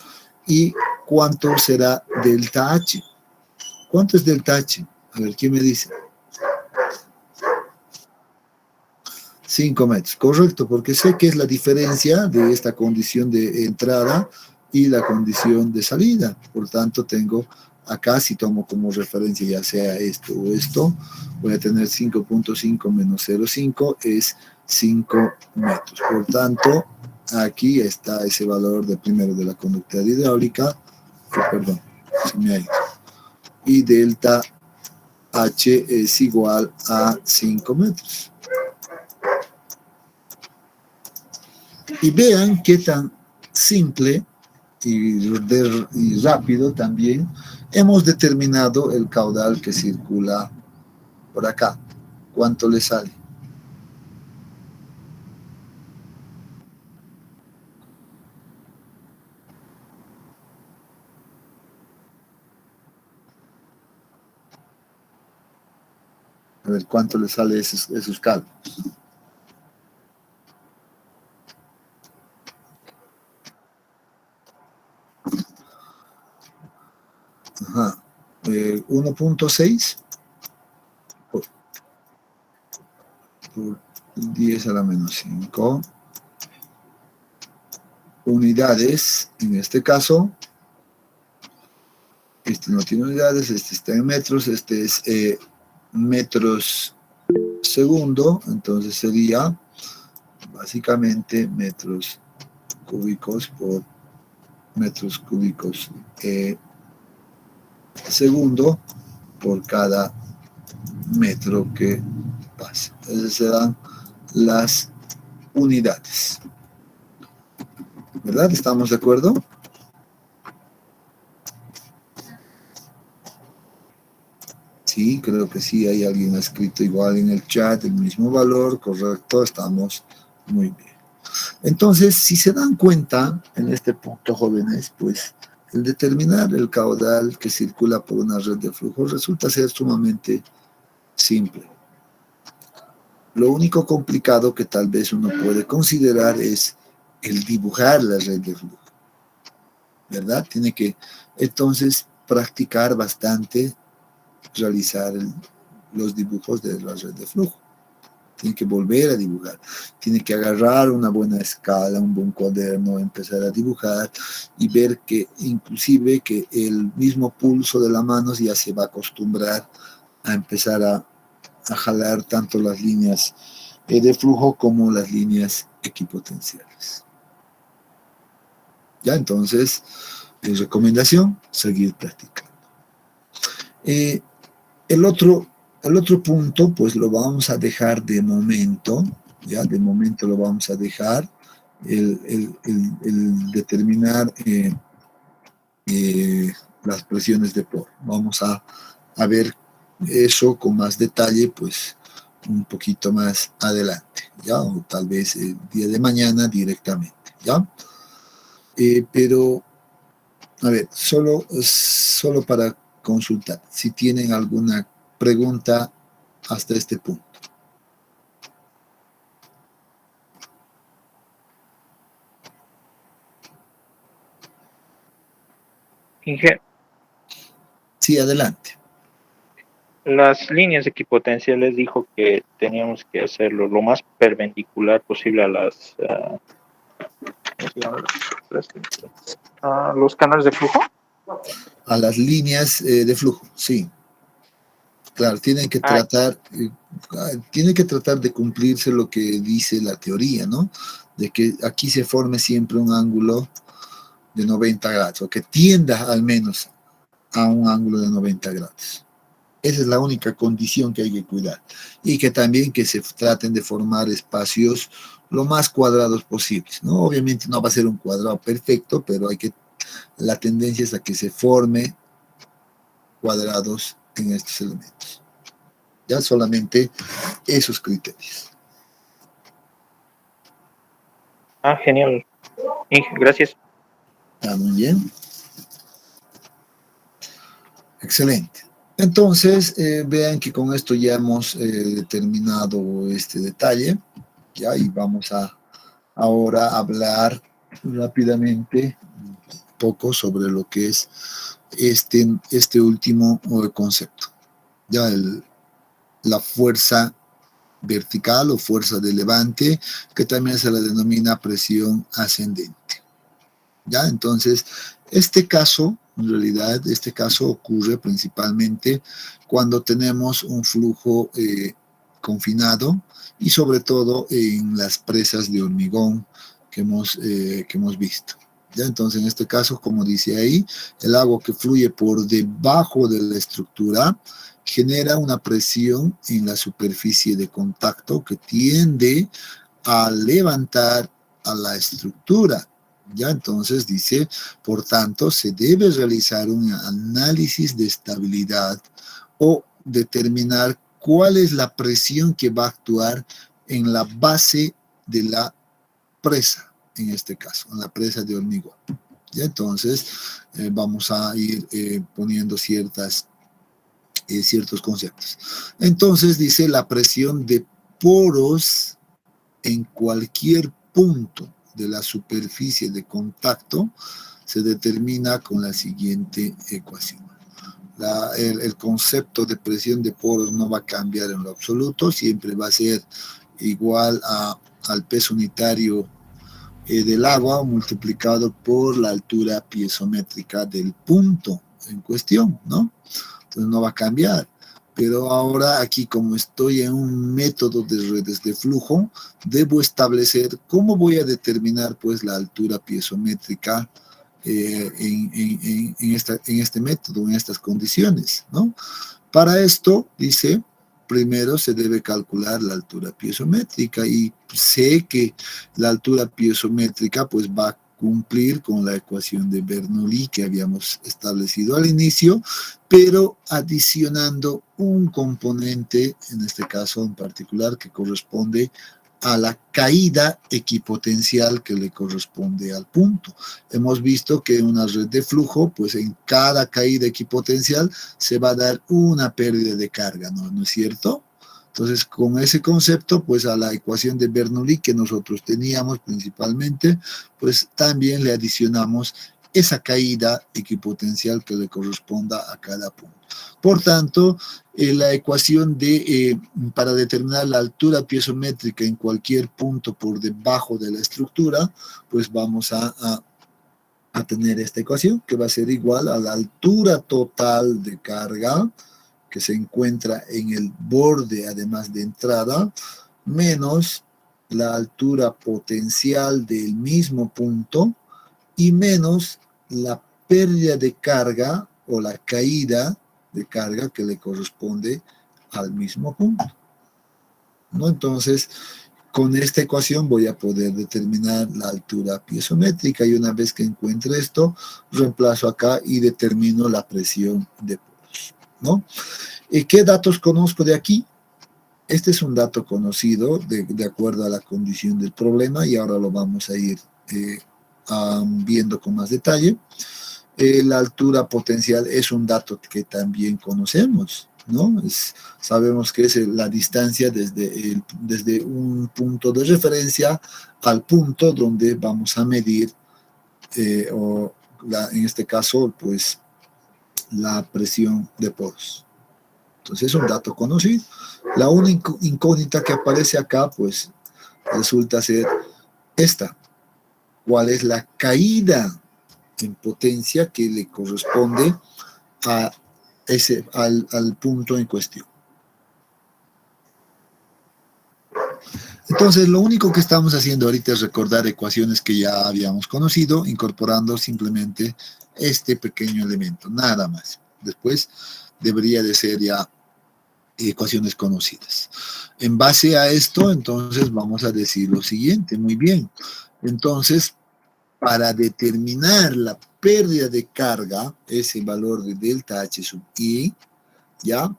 ¿Y cuánto será delta H? ¿Cuánto es delta H? A ver, ¿quién me dice? 5 metros, correcto, porque sé que es la diferencia de esta condición de entrada y la condición de salida. Por tanto, tengo acá, si tomo como referencia ya sea esto o esto, voy a tener 5.5 menos 0.5 es 5 metros. Por tanto, aquí está ese valor de primero de la conductividad hidráulica, perdón, se me ha ido, y delta H es igual a 5 metros. Y vean qué tan simple y rápido también hemos determinado el caudal que circula por acá. ¿Cuánto le sale? A ver, ¿cuánto le sale esos cálculos? Ajá. 1.6 por 10 a la menos 5 unidades, en este caso, este no tiene unidades, este está en metros, este es metros segundo, entonces sería básicamente metros cúbicos por metros cúbicos segundo por cada metro que pasa. Esas serán las unidades. ¿Verdad? ¿Estamos de acuerdo? Sí, creo que sí. Hay alguien ha escrito igual en el chat, el mismo valor, correcto. Estamos muy bien. Entonces, si se dan cuenta en este punto, jóvenes, pues el determinar el caudal que circula por una red de flujo resulta ser sumamente simple. Lo único complicado que tal vez uno puede considerar es el dibujar la red de flujo, ¿verdad? Tiene que entonces practicar bastante, realizar los dibujos de la red de flujo. Tiene que volver a dibujar, tiene que agarrar una buena escala, un buen cuaderno, empezar a dibujar y ver que inclusive que el mismo pulso de la mano ya se va a acostumbrar a empezar a jalar tanto las líneas de flujo como las líneas equipotenciales. Ya, entonces, mi recomendación, seguir practicando. El otro punto, pues lo vamos a dejar de momento, ya, de momento lo vamos a dejar, el determinar las presiones de Por. Vamos a ver eso con más detalle, pues, un poquito más adelante, ¿ya? O tal vez el día de mañana directamente, ¿ya? Pero, a ver, solo para consultar, si tienen alguna pregunta hasta este punto. Inge, Sí, adelante. las líneas equipotenciales dijo que teníamos que hacerlo lo más perpendicular posible a las ¿cómo se llama? A los canales de flujo. A las líneas de flujo, sí. Claro, tienen que tratar de cumplirse lo que dice la teoría, ¿no? De que aquí se forme siempre un ángulo de 90 grados, o que tienda al menos a un ángulo de 90 grados. Esa es la única condición que hay que cuidar. Y que también que se traten de formar espacios lo más cuadrados posibles, ¿no? Obviamente no va a ser un cuadrado perfecto, pero la tendencia es a que se forme cuadrados en estos elementos. Ya solamente esos criterios. Genial. Inge, gracias. Muy bien. Excelente. Entonces, vean que con esto ya hemos determinado este detalle, ya, y vamos a ahora hablar rápidamente un poco sobre lo que es este último concepto, ya la fuerza vertical o fuerza de levante, que también se la denomina presión ascendente. ¿Ya? Entonces, en realidad, este caso ocurre principalmente cuando tenemos un flujo confinado y sobre todo en las presas de hormigón que hemos visto. ¿Ya? Entonces, en este caso, como dice ahí, el agua que fluye por debajo de la estructura genera una presión en la superficie de contacto que tiende a levantar a la estructura. Ya, entonces dice, por tanto, se debe realizar un análisis de estabilidad o determinar cuál es la presión que va a actuar en la base de la presa, en este caso, en la presa de hormigón. Ya, entonces, vamos a ir poniendo ciertos conceptos. Entonces, dice la presión de poros en cualquier punto de la superficie de contacto se determina con la siguiente ecuación. El concepto de presión de poros no va a cambiar en lo absoluto, siempre va a ser igual al peso unitario del agua multiplicado por la altura piezométrica del punto en cuestión, ¿no? Entonces no va a cambiar. Pero ahora aquí, como estoy en un método de redes de flujo, debo establecer cómo voy a determinar pues la altura piezométrica en este método, en estas condiciones, ¿no? Para esto, dice, primero se debe calcular la altura piezométrica y sé que la altura piezométrica pues va a cumplir con la ecuación de Bernoulli que habíamos establecido al inicio, pero adicionando un componente, en este caso en particular, que corresponde a la caída equipotencial que le corresponde al punto. Hemos visto que en una red de flujo, pues en cada caída equipotencial se va a dar una pérdida de carga, ¿no es cierto? Entonces, con ese concepto, pues a la ecuación de Bernoulli que nosotros teníamos principalmente, pues también le adicionamos esa caída equipotencial que le corresponda a cada punto. Por tanto, la ecuación para determinar la altura piezométrica en cualquier punto por debajo de la estructura, pues vamos a tener esta ecuación que va a ser igual a la altura total de carga que se encuentra en el borde, además de entrada, menos la altura potencial del mismo punto y menos la pérdida de carga o la caída de carga que le corresponde al mismo punto, ¿no? Entonces, con esta ecuación voy a poder determinar la altura piezométrica y una vez que encuentre esto, reemplazo acá y determino la presión de poros, ¿no? ¿Qué datos conozco de aquí? Este es un dato conocido de acuerdo a la condición del problema y ahora lo vamos a ir viendo con más detalle. La altura potencial es un dato que también conocemos, ¿no? Sabemos que es la distancia desde un punto de referencia al punto donde vamos a medir, en este caso, pues, la presión de poros. Entonces es un dato conocido. La única incógnita que aparece acá, pues, resulta ser esta. ¿Cuál es la caída en potencia que le corresponde al punto en cuestión? Entonces, lo único que estamos haciendo ahorita es recordar ecuaciones que ya habíamos conocido, incorporando simplemente este pequeño elemento, nada más. Después debería de ser ya ecuaciones conocidas. En base a esto, entonces, vamos a decir lo siguiente. Muy bien. Entonces, para determinar la pérdida de carga, ese valor de delta H sub I, ya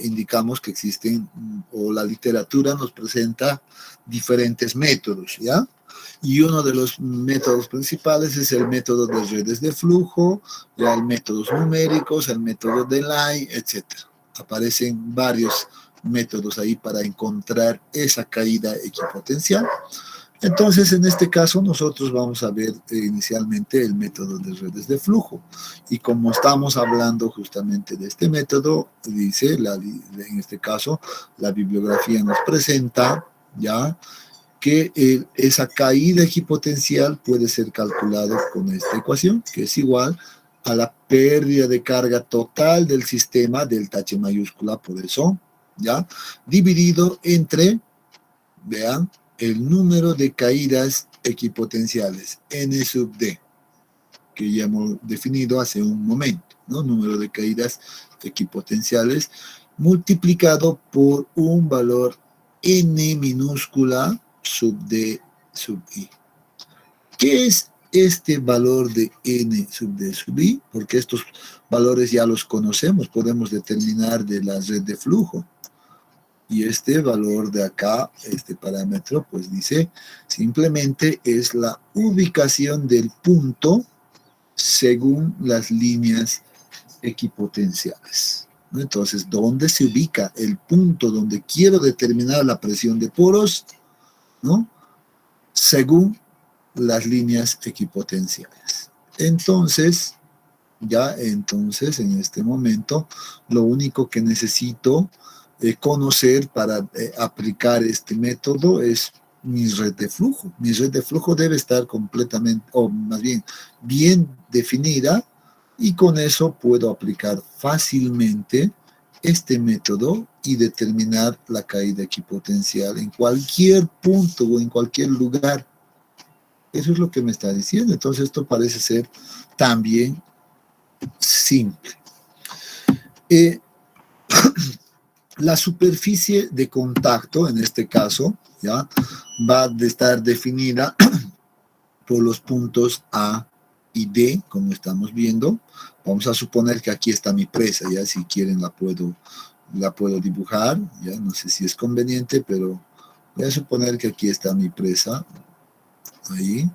indicamos que existen, o la literatura nos presenta diferentes métodos, ¿ya? Y uno de los métodos principales es el método de redes de flujo, ya el métodos numéricos, el método de Lie, etc. Aparecen varios métodos ahí para encontrar esa caída equipotencial. Entonces, en este caso, nosotros vamos a ver inicialmente el método de redes de flujo. Y como estamos hablando justamente de este método, dice, en este caso, la bibliografía nos presenta ya que esa caída equipotencial puede ser calculada con esta ecuación, que es igual a la pérdida de carga total del sistema, delta H mayúscula, por eso, ya, dividido entre, vean, el número de caídas equipotenciales, N sub D, que ya hemos definido hace un momento, ¿no? Número de caídas equipotenciales multiplicado por un valor N minúscula sub D sub I. ¿Qué es este valor de N sub D sub I? Porque estos valores ya los conocemos, podemos determinar de la red de flujo. Y este valor de acá, este parámetro, pues dice, simplemente es la ubicación del punto según las líneas equipotenciales, ¿no? Entonces, ¿dónde se ubica el punto donde quiero determinar la presión de poros? ¿No? Según las líneas equipotenciales. Entonces, en este momento, lo único que necesito conocer para aplicar este método es mi red de flujo. Mi red de flujo debe estar completamente, o más bien definida, y con eso puedo aplicar fácilmente este método y determinar la caída equipotencial en cualquier punto o en cualquier lugar. Eso es lo que me está diciendo. Entonces esto parece ser también simple. La superficie de contacto, en este caso, ¿ya? Va a estar definida por los puntos A y D, como estamos viendo. Vamos a suponer que aquí está mi presa, ya si quieren la puedo dibujar, ya no sé si es conveniente, pero voy a suponer que aquí está mi presa, ahí,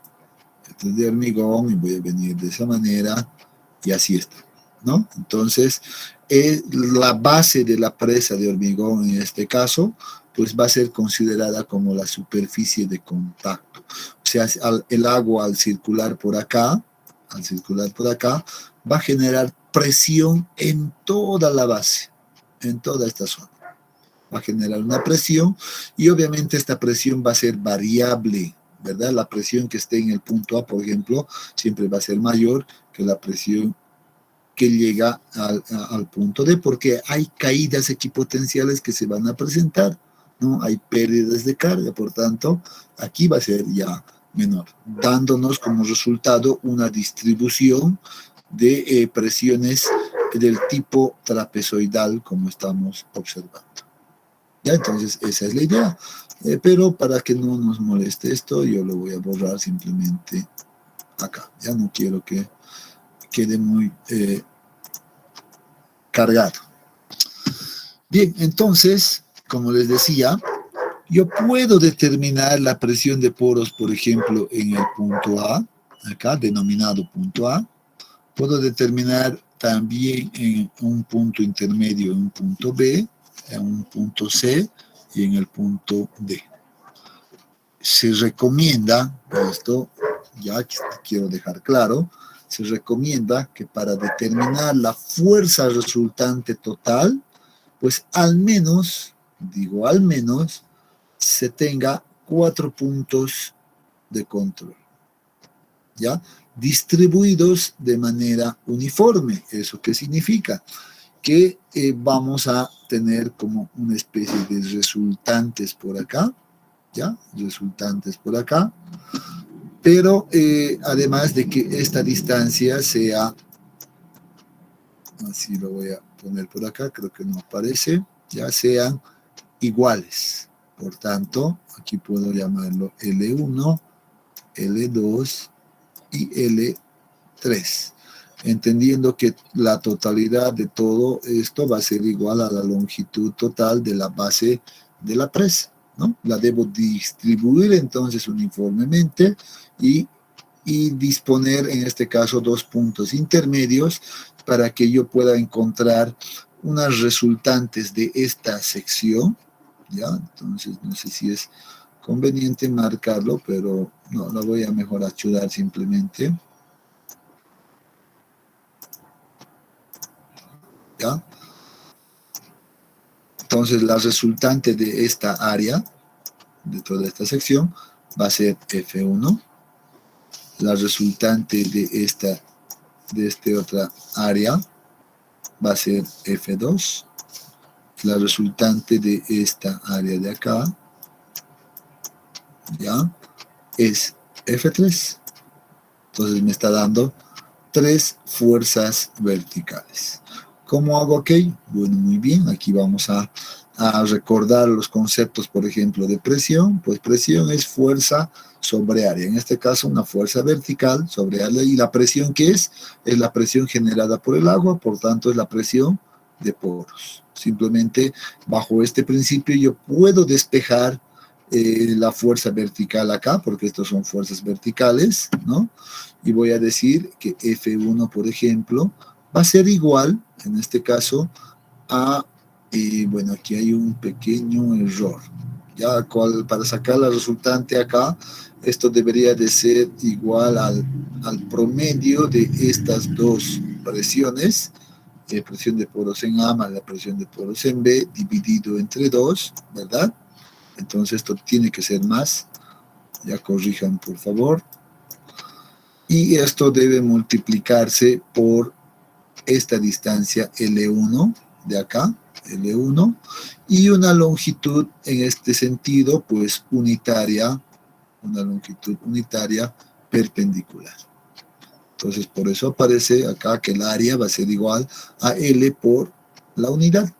esto es de hormigón y voy a venir de esa manera y así está, ¿no? Entonces, la base de la presa de hormigón en este caso, pues va a ser considerada como la superficie de contacto. O sea, el agua al circular por acá, va a generar presión en toda la base, en toda esta zona. Va a generar una presión y obviamente esta presión va a ser variable, ¿verdad? La presión que esté en el punto A, por ejemplo, siempre va a ser mayor que la presión que llega al punto D, porque hay caídas equipotenciales que se van a presentar, ¿no? Hay pérdidas de carga, por tanto, aquí va a ser ya menor, dándonos como resultado una distribución de presiones del tipo trapezoidal, como estamos observando. ¿Ya? Entonces, esa es la idea. Pero para que no nos moleste esto, yo lo voy a borrar simplemente acá. Ya no quiero que quede muy cargado. Bien, entonces, como les decía, yo puedo determinar la presión de poros, por ejemplo, en el punto A, acá, denominado punto A. Puedo determinar también en un punto intermedio, en un punto B, en un punto C y en el punto D. Se recomienda, esto ya quiero dejar claro, se recomienda que para determinar la fuerza resultante total, pues al menos, digo al menos, se tenga 4 puntos de control, ¿ya? Distribuidos de manera uniforme. ¿Eso qué significa? Que vamos a tener como una especie de resultantes por acá, ¿ya? Resultantes por acá, pero además de que esta distancia sea, así lo voy a poner por acá, creo que no aparece, ya sean iguales. Por tanto, aquí puedo llamarlo L1, L2 y L3, entendiendo que la totalidad de todo esto va a ser igual a la longitud total de la base de la presa, ¿no? La debo distribuir entonces uniformemente y disponer en este caso 2 puntos intermedios para que yo pueda encontrar unas resultantes de esta sección, ¿ya? Entonces no sé si es conveniente marcarlo, pero no, lo voy a mejor ayudar simplemente, ¿ya? Entonces la resultante de esta área, de toda esta sección, va a ser F1. La resultante de esta otra área va a ser F2. La resultante de esta área de acá, ¿ya? Es F3. Entonces me está dando 3 fuerzas verticales. ¿Cómo hago aquí? Bueno, muy bien. Aquí vamos a recordar los conceptos, por ejemplo, de presión. Pues presión es fuerza sobre área. En este caso, una fuerza vertical sobre área. ¿Y la presión qué es? Es la presión generada por el agua, por tanto, es la presión de poros. Simplemente, bajo este principio, yo puedo despejar la fuerza vertical acá, porque estos son fuerzas verticales, ¿no? Y voy a decir que F1, por ejemplo, va a ser igual, en este caso, a, bueno, aquí hay un pequeño error. Ya para sacar la resultante acá, esto debería de ser igual al promedio de estas dos presiones, presión de poros en A más la presión de poros en B, dividido entre 2, ¿verdad? Entonces esto tiene que ser más, ya corrijan por favor, y esto debe multiplicarse por esta distancia L1 de acá, L1, y una longitud en este sentido pues unitaria una longitud unitaria perpendicular. Entonces, por eso aparece acá que el área va a ser igual a L por la unidad.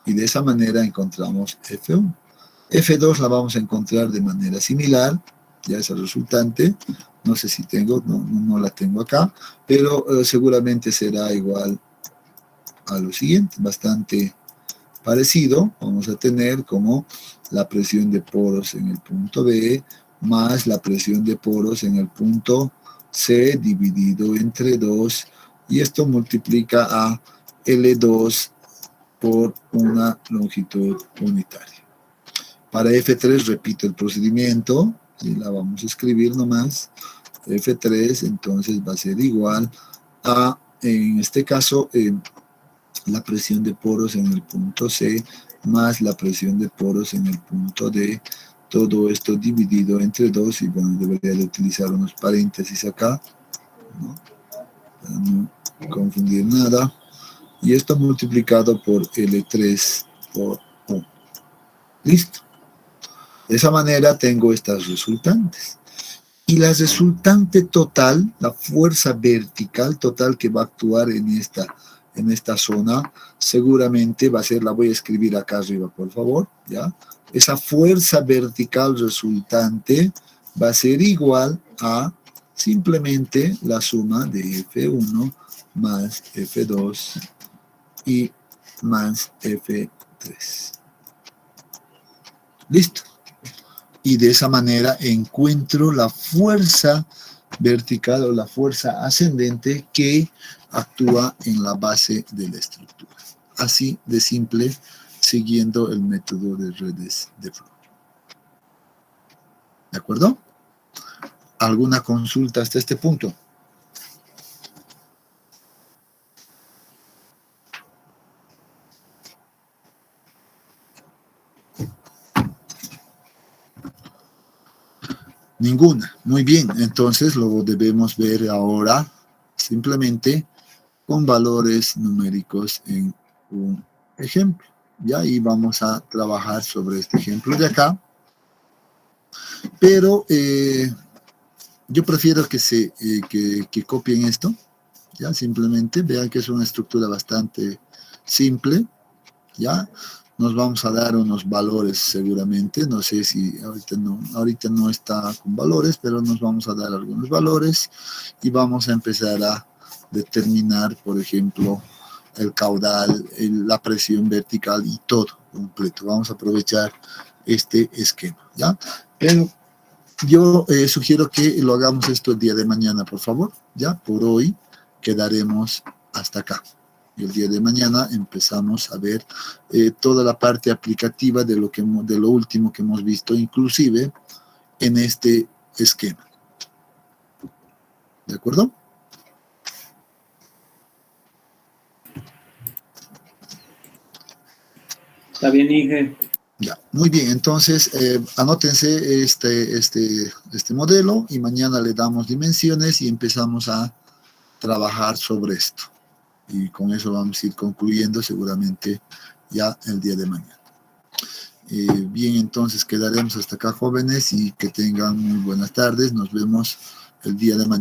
Y de esa manera encontramos F1. F2 la vamos a encontrar de manera similar, ya esa resultante, no sé si tengo, no la tengo acá, pero seguramente será igual a lo siguiente, bastante parecido. Vamos a tener como la presión de poros en el punto B más la presión de poros en el punto C dividido entre 2, y esto multiplica a L2 por una longitud unitaria. Para F3 repito el procedimiento y la vamos a escribir nomás. F3 entonces va a ser igual a, en este caso, la presión de poros en el punto C más la presión de poros en el punto D, todo esto dividido entre 2, y bueno, debería de utilizar unos paréntesis acá, ¿no? Para no confundir nada, y esto multiplicado por L3 por U. Listo. De esa manera tengo estas resultantes. Y la resultante total, la fuerza vertical total que va a actuar en esta zona, seguramente va a ser, la voy a escribir acá arriba, por favor, ¿ya? Esa fuerza vertical resultante va a ser igual a simplemente la suma de F1 más F2 y más F3. Listo. Y de esa manera encuentro la fuerza vertical o la fuerza ascendente que actúa en la base de la estructura. Así de simple, siguiendo el método de redes de flujo. ¿De acuerdo? ¿Alguna consulta hasta este punto? Ninguna. Muy bien. Entonces lo debemos ver ahora simplemente con valores numéricos en un ejemplo. Ya, y vamos a trabajar sobre este ejemplo de acá. Pero yo prefiero que copien esto. Ya, simplemente vean que es una estructura bastante simple. Ya, nos vamos a dar unos valores seguramente. No sé si ahorita no está con valores, pero nos vamos a dar algunos valores y vamos a empezar a determinar, por ejemplo, el caudal, la presión vertical y todo completo. Vamos a aprovechar este esquema, ¿ya? Pero yo sugiero que lo hagamos esto el día de mañana, por favor, ¿ya? Por hoy quedaremos hasta acá. Y el día de mañana empezamos a ver toda la parte aplicativa de lo último que hemos visto, inclusive en este esquema. ¿De acuerdo? Está bien, Inge. Ya, muy bien, entonces anótense este modelo y mañana le damos dimensiones y empezamos a trabajar sobre esto. Y con eso vamos a ir concluyendo seguramente ya el día de mañana. Bien, entonces quedaremos hasta acá, jóvenes, y que tengan muy buenas tardes. Nos vemos el día de mañana.